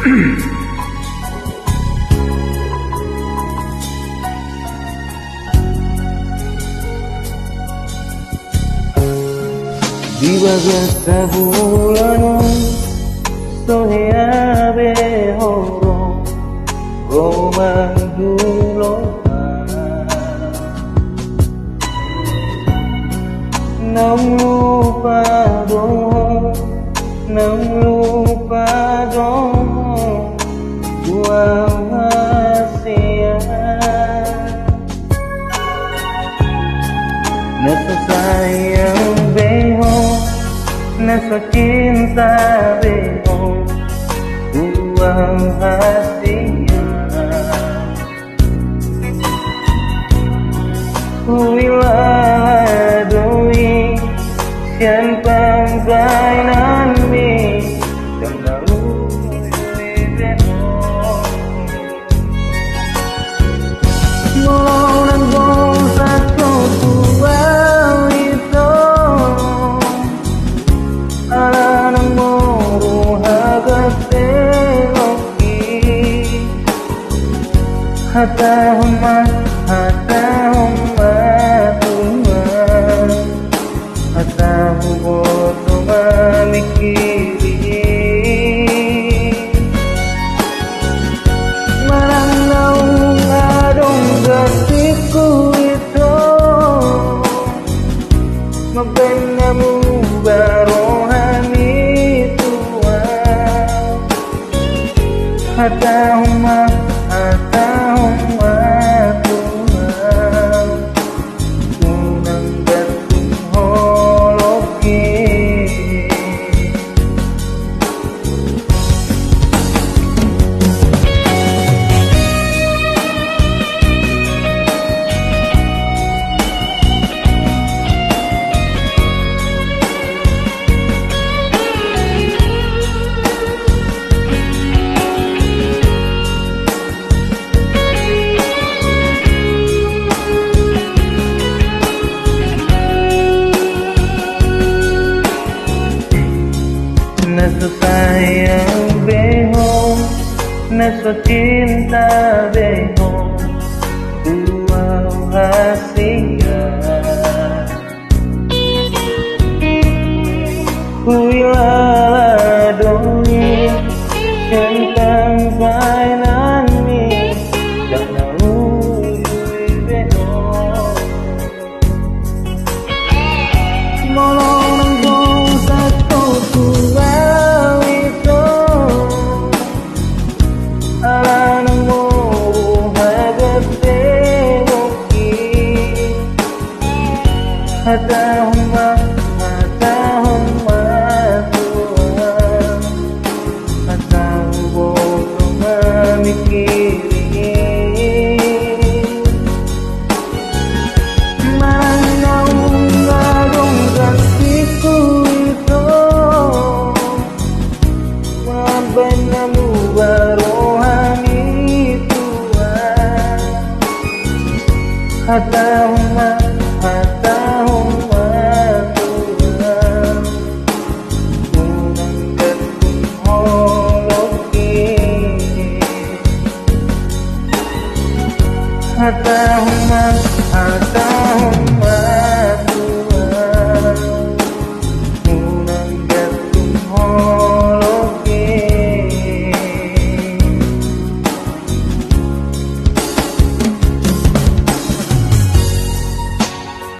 Di bagas bulan sohea behoro romandulo nam lupa domo buang hasia nasa sayang beho nasa cinta beho buang hasia huilah doi sian pantai nami dan lalu beho molang bong satu buang itu ala namoro hagate loki hatahuma Mabenamu barohani tua hatahuma tua tunang datung holoki nasa sayang beho nasa cinta beho buang hasia huilah doi tentang nani dan lalu beho molong nang satu hatahuma Tuhan hatahu memikiri mana ngadong kasihku itu mabenamu barohani Tuhan hatahuma hatahuma